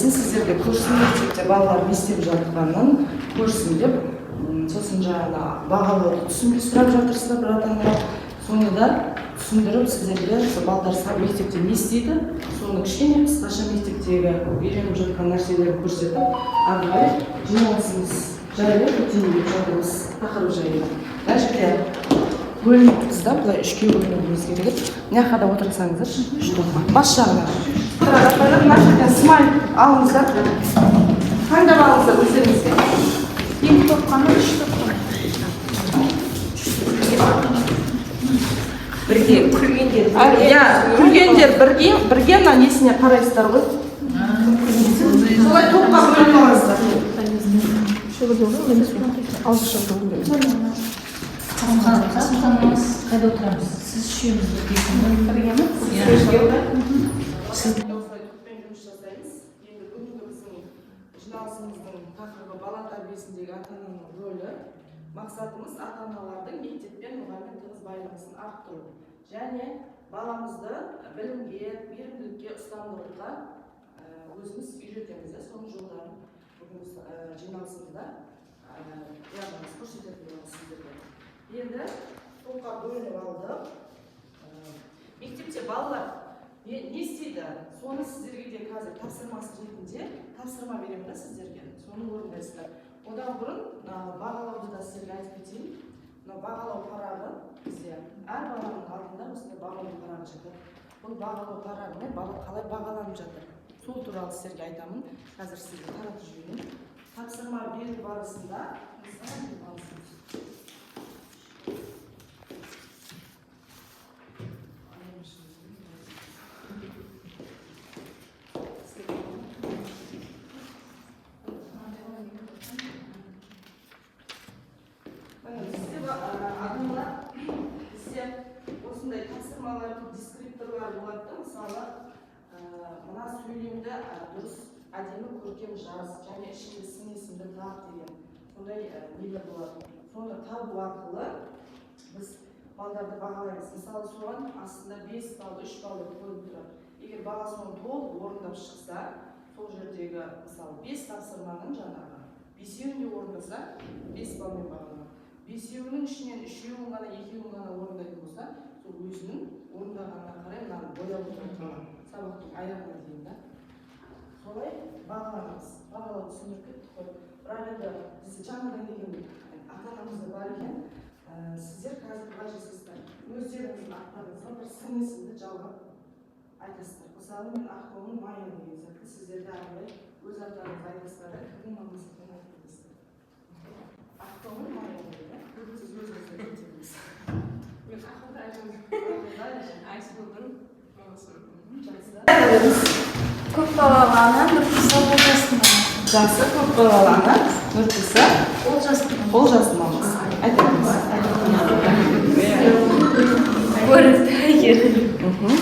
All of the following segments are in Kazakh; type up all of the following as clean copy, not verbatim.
келсін, сіздерге көрсін, мектепте балалар не істеп жатқанын көрсін деп, сосын жаңағы бағалы түсінбей сұрап жатырсыздар бір ата-аналар. Соны да түсіндіріп сіздерге балдар мектепте не істейді, соны кішкене қысқаша мектептегі үйреніп жатқан нәрселерді көрсетіп, ары қарай жиналысымыз жайлы өтейін жатырмыз тақырып жайлы. Мына жерде бөлініппіз да, былай үшке бөлінуіміз керек еді. Мына жаққа отырсаңыздар, үш топқа. Бас жағына. Мына жерден смайл алыңыздар. Таңдап алыңыздар өздеріңізге. Екі топқаны, үш топқаны. Бірге күлгендер. Күлгендер бірге мына несіне қарайсыздар ғой. Солай топқа бөлініп алыңыздар. Қасымханымыз қайда отырамыз? Сіз үшеуміз біргеміз? Сіз осылай топпен жұмыс жасаймыз. Енді бүгінгі біздің жиналысымыздың тақырыбы бала тәрбиесіндегі ата-ананың рөлі. Мақсатымыз ата-аналардың мектеппен мұғаліммен тығыз байланысын арттыру және баламызды білімге, мейірімділікке, ұстамдылыққа өзіміз үйретеміз. Соның жолдарын бүгінгі жиналысымызда көрсететін боламыз сіздерге. Енді топқа бөлініп алдық. Мектепте балалар не істейді? Соны сіздерге де қазір тапсырмасы ретінде тапсырма беремін да сіздерге. Соны орындайсыздар. Одан бұрын бағалауды да сіздерге айтып кетейін. Бағалау парағы бізде әр баланың алдында осындай бағалау парағы жатыр. Бұл бағалау парағымен бала қалай бағаланып жатыр. Сол туралы сіздерге айтамын. Қазір сізге таратып жіберейін. Тапсырма беру барысында осындай тапсырмалар, дескрипторлар болады да, мысалы, мына сөйлемді дұрыс, әдемі, көркем жаз, және ішінде сын есімді тақ деген сондай нелер болады. Соны табу арқылы біз балдарды бағалаймыз. Мысалы, соған астында 5 балл, 3 балл деп қойып тұрады. Егер бала соны толық орындап шықса, сол жердегі, мысалы, 5 тапсырманың жаңағы 5-еуінде орындаса, 5 баллмен бағаланады. 5-еуінің ішінен 3-еуін ғана, 2-еуін ғана орындайтын болса, сол өзінің орындағанына қарай мынаны бояп отырады. Сабақтың аяғына дейін да. Солай бағаланамыз. Бағалау түсіндіріп кеттік қой. Бірақ енді бізде жаңадан деген ата-анамызда бар екен. Сіздер қазір былай жасайсыздар. Өздеріңіздің аттарыңызға бір сын есімді жалғап айтасыздар. Мысалы, мен Ақтауның майы деген сияқты сіздерді аралай өз аттарыңызды айтасыздар да, кімнің мамасы екенін айтып кетесіздер. Ақтауның майы дейді. Сіз өзіңізді кетеміз. Мен Ақтауда Көпбалалы ана Нұрписа Олжастың мамасы. Жақсы, көпбалалы ана Нұрписа Олжастың мамасы. Айтыңыз. Көрікті әйгерім.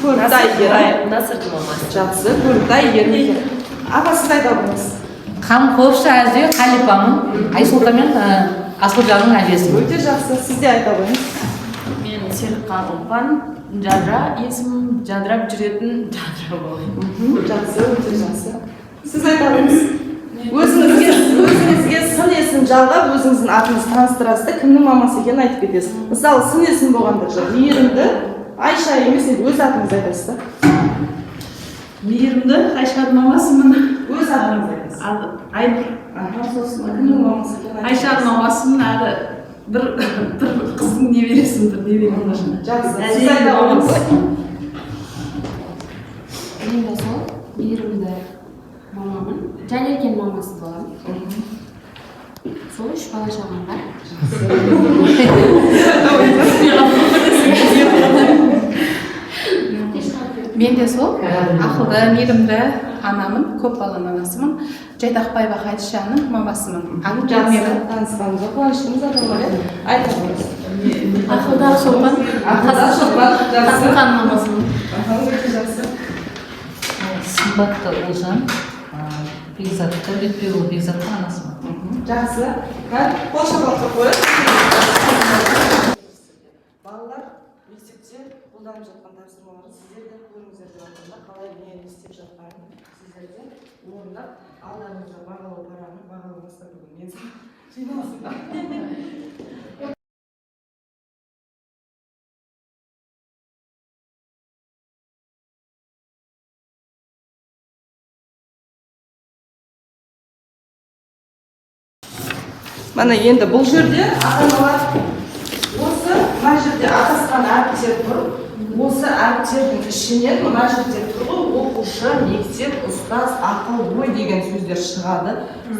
Көрікті әйгерім. Насырдың мамасы. Жақсы, көрікті әйгерім. Аға, сіз айта алыңыз. Қамқовшы әже Қалипаның, Айсұлтанмен Асылжанның әжесі. Өте жақсы, сіз де айта алыңыз. Мен Серікқан Ұлпан, Жадыра, есімім жадырап жүретін Жадыра болайын. Жақсы, өте жақсы. Сіз айта алыңыз. Өзіңізге сын есім жалғап, өзіңіздің атыңызды таныстырасыз, кімнің мамасы екенін айтып кетесіз. Мысалы, сын есім болғанда мейірімді, Айша емес, өз атыңызды айтасыз да. Мейірімді Айшаның мамасымын. Өз атыңызды айтасыз. Айнұр. Кімнің мамасы екенін айтасыз. Айшаның мамасымын, әрі бір қыздың небересін, бір небересін. Жақсы, сіз айта алыңыз. Мен де сол мейірімді мамамын. Жәлерген мамасы боламын. Сол 3 бала шағам бар. Мен де сол ақылды, мейірімді анамын, көп баланың анасымын. Жайдақбаева Хадишаның мамасымын. Жақсы, танысқанымызға қуаныштымыз ата-аналар. Айтыңыз. Ақылды Шолпан, Қасымхан мамасымын. Өте жақсы. Сымбатты Олжан, Бекзатты, Бекбекұлы Бекзаттың анасымын. Жақсы. Қол шапалаққа қойып. Балалар мектепте қолданып жатқан тапсырмаларды сіздер де көріңіздер деп жатырмын. Қалай не істеп жатқанын сіздерде орындап алдарыңызда бағалау параны бағаламастар бүгін мен жиналысында. Mana енді бұл жерде ата-аналар осы мына жерде адасқан әріптер тұр. Осы әріптердің ішінен мына жерде тұр ғой, оқушы, мектеп, ұстаз, ақыл, ой деген сөздер шығады.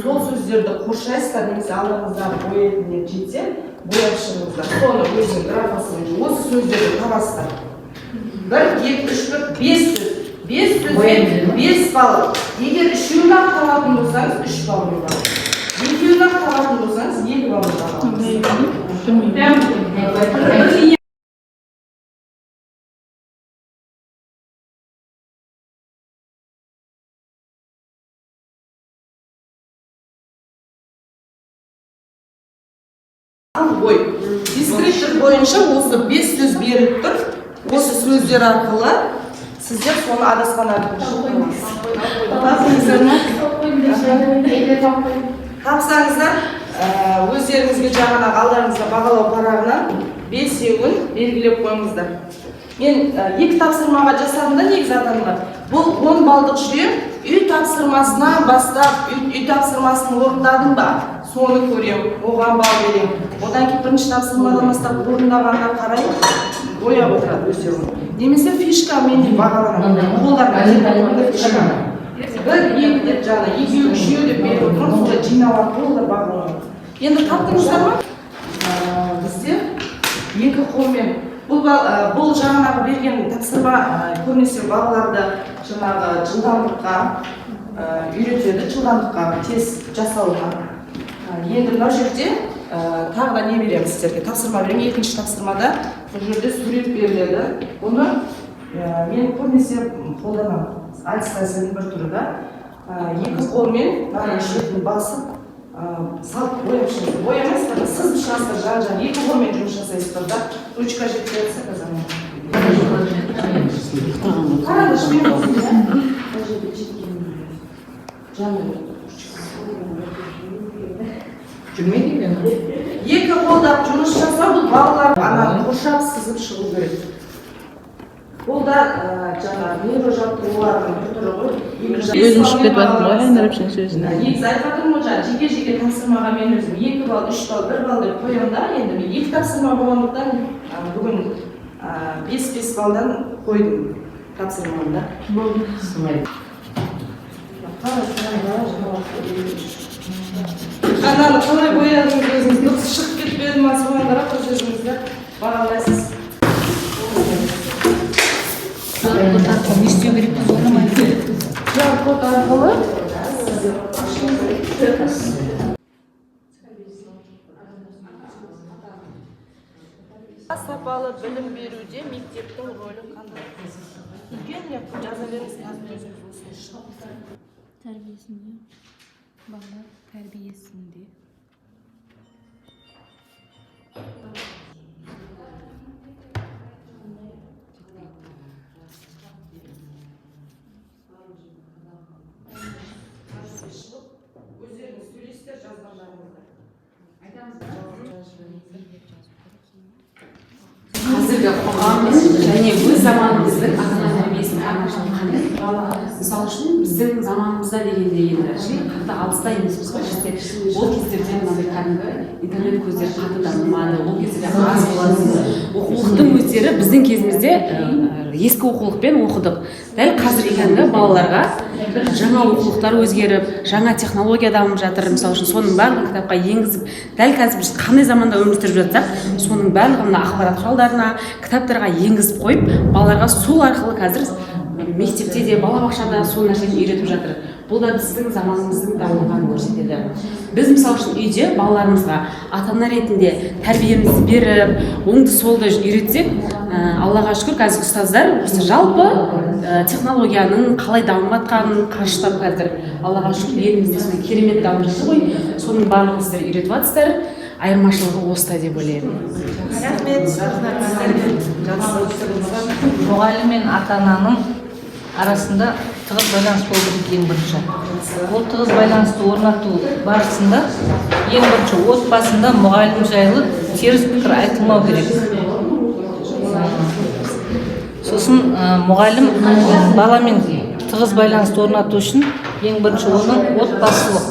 Сол сөздерді қоршайсыздар, немесе алдарыңызда боятын жетсе, бояп шығыңыздар. Соны өзінің графасымен осы сөздерді табасыздар. 1, 2, 3, 4, 5 сөз. 5 сөзбен 5 балл. Егер үшеуін ақ табатын болсаңыз 3 балл болады. Екеуін ақ табатын болсаңыз 2 балл болады. Ой, дискриптор бойынша осы 5 сөз беріліп тұр. Осы сөздер арқылы сіздер соны адасқан тапсаңыздар, өздеріңізге жағына алдарыңызда бағалау парағынан 5-еуін белгілеп қойыңыздар. Мен 2 тапсырмаға жасадым да негізі адамға. Бұл 10 балдық жүйе үй тапсырмасынан бастап, үй тапсырмасын орындадым ба? Соны көрем, оған бал берем. Одан кейін бірінші тапсырмадан бастап орындағанға қарай бояп отырады өздерін. Немесе фишка менде бағаланады. Қолдарына фишка. 1, 2 деп жаңа, 2, 3 деп беріп отырмын, солай жинау арқылы олар бағаланады. Енді таптыңыздар ма? Бізде 2 қолмен бұл жаңағы берген тапсырма көбінесе балаларды жаңағы жылдамдыққа үйретеді, жылдамдыққа тез жасауға. Енді мына жерде тағы да не береміз сіздерге? Тапсырма беремін. Екінші тапсырмада бұл жерде сурет беріледі. Бұны мен көбінесе қолданамын. Аттестацияның бір түрі да. 2 қолмен шетін басып салып бояп шығыңыздар. Боямайсыздар, сызып шығасыздар жан-жан. 2 қолмен жұмыс жасайсыздар да. Ручка жеткізсе қазір. Қарады жүрмейді екен. 2 қолдап жұмыс жасау, бұл балалар ананы қоршап сызып шығу керек. Бұл да жаңағы нейрожаттығулардың бір түрі ғой. Өзім шығып жатыр ғой, айнырапшын сөзіне. Негізі айтқаным ғой, жеке-жеке тапсырмаға мен өзім 2 балл, 3 балл, 1 балл деп қоямын да. Енді мен 2 тапсырма болғандықтан бүгін 5 балдан қойдым тапсырмамды. Ананы қалай боядыңыз өзіңіз, дұрыс шығып кетпеді ма, соған қарап өз өзіңізді бағалайсыз. Не істеу керек деп ойламайды. Код арқылы сапалы білім беруде мектептің рөлі қандай? Үлкен не жаза беріңіз, қазір өзіңіз осылай. Тәрбиесінде, балалар тәрбиесінде. Өздеріңіз сөйлесіздер жазғандарыңызда. Қазіргі қоғам және өз заманымыздың ата-ана тәрбиесінің айырмашылығы қандай? Мысалы үшін біздің заманымызда дегенде енді қатты алыста емеспіз ғой. Ол кездерде мынандай кәдімгі интернет көздері қатты дамымады. Ол кездерде аз болатын оқулықтың өздері біздің кезімізде ескі оқулықпен оқыдық. Дәл қазір екенгі балаларға жаңа оқулықтар өзгеріп, жаңа технология дамып жатыр. Мысалы үшін соның барлығын кітапқа енгізіп, дәл қазір біз қандай заманда өмір сүріп жатсақ, соның барлығын ақпарат құралдарына, кітаптарға енгізіп қойып, балаларға сол арқылы қазір мектепте де, балабақшада сол нәрсені үйретіп жатыр. Бұл да біздің заманымыздың дамығанын көрсетеді. Біз мысалы үшін үйде балаларымызға ата-ана ретінде тәрбиемізді беріп, оңды солды үйретсек, Аллаға шүкір қазір ұстаздар жалпы технологияның қалай дамып жатқанын қарыштап қазір. Аллаға шүкір елімізде сондай керемет дамып жатыр ғой. Соның барлығын сіздер үйретіп жатсыздар. Айырмашылығы осыда деп ойлаймын. Рахмет. Мұғалім мен ата-ананың арасында тығыз байланыс болу керек ең бірінші. Ол тығыз байланысты орнату барысында ең бірінші отбасында мұғалім жайлы теріс пікір айтылмау керек. Сосын мұғалім баламен тығыз байланысты орнату үшін ең бірінші оның отбасылық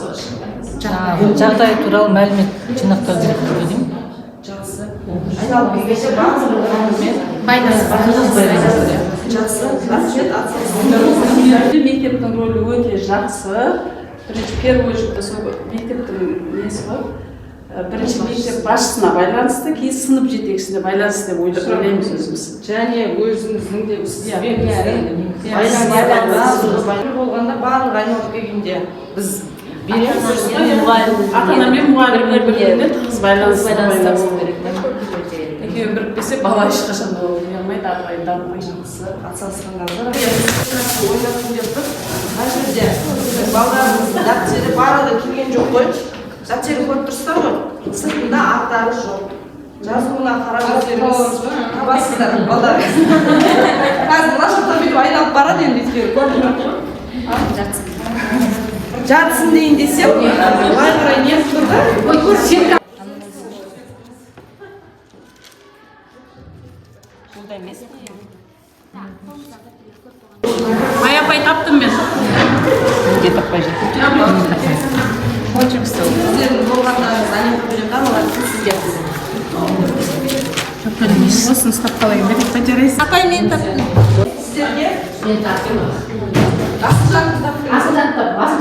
жағдай туралы мәлімет жинақтау керек деп ойлаймын. Жақсы. Айналып келгенше барлығымен жақсы. Рахмет, атсыз. Мектептің рөлі өте жақсы. Бірінші, первый очередь, сол мектептің несі ғой. Бірінші мектеп басшысына байланысты, кейін сынып жетекшісіне байланысты деп ойлаймыз өзіміз. Және өзіңіздің де байланыс болғанда барлық айналып келгенде біз береміз. Ата-ана мен мұғалімдер бір-біріне тығыз байланысты керек. Екеуі бірікпесе бала ешқашан өре алмайды, ары дамымайды. Атсалысқандар ойнатсын деп тұр. Мына жерде балаларымыздың дәптері барлығы келген жоқ қой. Дәптері көріп тұрсыздар ғой. Сыртында аттары жоқ. Жазуына қарап өздеріңіз табасыздар балаларыңыз. Қазір мына жақта бүйтіп айналып барады енді өйткені көріп тұрмын. Жатсын дейін десем, былай қарай не тұр да? Аяпай таптым мен. Где таппай жатыр? Очень все. Сіздердің болғандарыңыз әнемді берем да, олар сізге. Осыны ұстап қалайын, беріп жарайсың. Апай мен таптым. Сіздерге Мен таптым. асыл жанды таптым. Асыл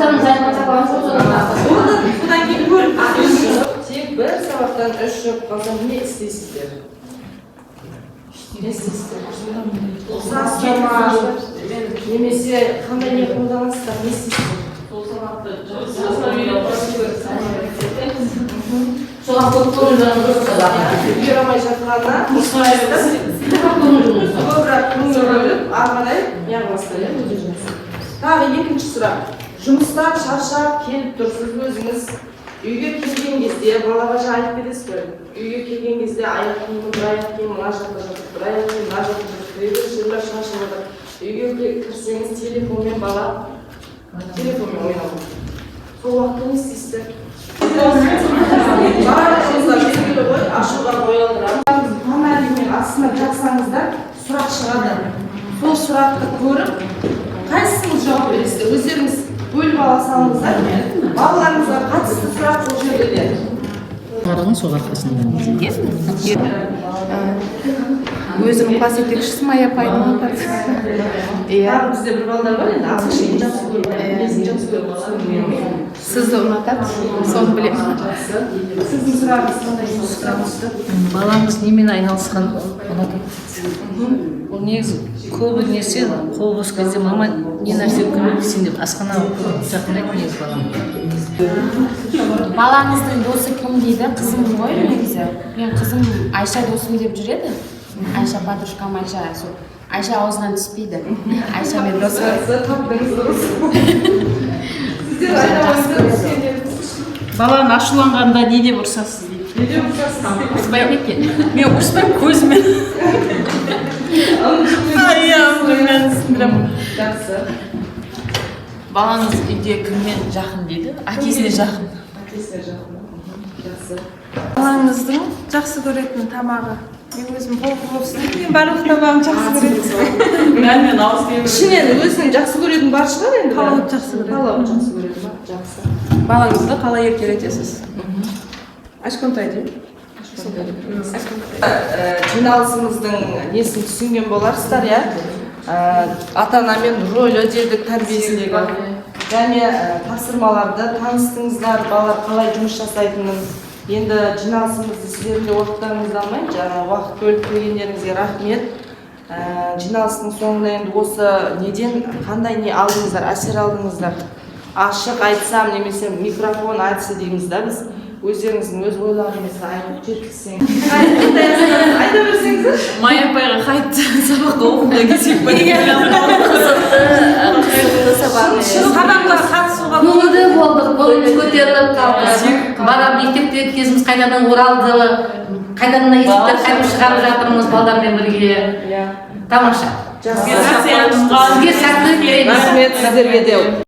жанын жайған сақалан содан таптым. Болды, бұдан кейін көріп. Тек бір сабақтан 3 жыл қалсам не істейсіздер? Не істейсіздер? Ұқсастама, немесе қандай не қолданасыздар, не істейсіздер? Соға көптің жанын көріп Үйірамай жатқанына көбірек көңіл бөліп, арғадай яғыластар, өте жақсы. Тағы екінші сұрақ. Жұмыстан шаршап келіп тұрсыз өзіңіз. Үйге келген кезде балаға жайып бересіз бе? Үйге келген кезде аяқ киімі, бір аяқ киімі мына жақта жатыр, бір аяқ киімі мына жақта жатыр, біреулер жерлер шашылып жатыр. Үйге кірсеңіз телефонмен бала телефонмен ойнайды. Сол уақытта не істейсіздер? Барлығыңызға белгілі ғой, ашуға қойылдырамыз. Таңертеңмен астына жатсаңыздар, сұрақ шығады. Сол сұрақты көріп, қайсыңыз жауап бересіздер? Өздеріңіз бөліп ала салыңыздар. Балаларыңызға қатысты сұрақ бұл жерде де. Қарағың сол арқасында. Өзім класс жетекшісім Аяпайдың атасы. Тағы бізде бір балдар бар енді, ақшын жақсы көріп. Сізді ұнатады, соны білемін. Сіздің сұрағыңыз қандай сұрағыңызды? Балаңыз немен айналысқан ұнатады? Ол негізі көбі нәрсе қол бос кезде мама не нәрсе көмектесейін деп асхана жақындайды негізі балам. Балаңыздың досы кім дейді? Қызым ғой негізі. Мен қызым Айша досым деп жүреді. Айша подружкам Айша. Айша аузынан түспейді. Айша мен досым. Сіздер айналыңыздар. Баланы ашуланғанда не деп ұрсасыз дейді. Не деп ұрсасыз? Ұрыспаймын екен. Мен ұрыспаймын көзімен. Аяғыммен сындырамын. Жақсы. Балаңыз үйде кіммен жақын дейді? Әкесіне жақын. Әкесіне жақын. Жақсы. Балаңыздың жақсы көретін тамағы. Мен өзім мен барлық тамағын жақсы көремін. Мен ауыз беремін. Ішінен өзінің жақсы көретін бар шығар енді? Палауды жақсы көреді. Палауды жақсы көреді ма? Жақсы. Балаңызды қалай еркелетесіз? Ашконтай деймін. Жиналысымыздың несін түсінген боларсыздар, иә? Ата-анамен рөлі дедік тәрбиесіндегі. Және тапсырмаларды таныстыңыздар, балалар қалай жұмыс жасайтынын. Енді жиналысымызды сіздерде уақыттарыңызды алмайын, жаңа уақыт бөліп келгендеріңізге рахмет. Жиналыстың соңында енді осы неден қандай не алдыңыздар, әсер алдыңыздар? Ашық айтсам, немесе микрофон айтса дейміз да біз. Өздеріңіздің өз ойларыңызды айтып жеткізсеңіз. Айта берсеңіздер. Майя апайға қайт сабаққа оқуға кетсек па? Сабаққа қатысуға Көңілді болдық, көңіліміз көтеріліп қалды. Бала мектепте кезіміз қайтадан оралды. Қайтадан есіктен қайтып шығарып жатырмыз балдармен бірге. Тамаша. сізге сәттілік тілейміз. рахмет сіздерге де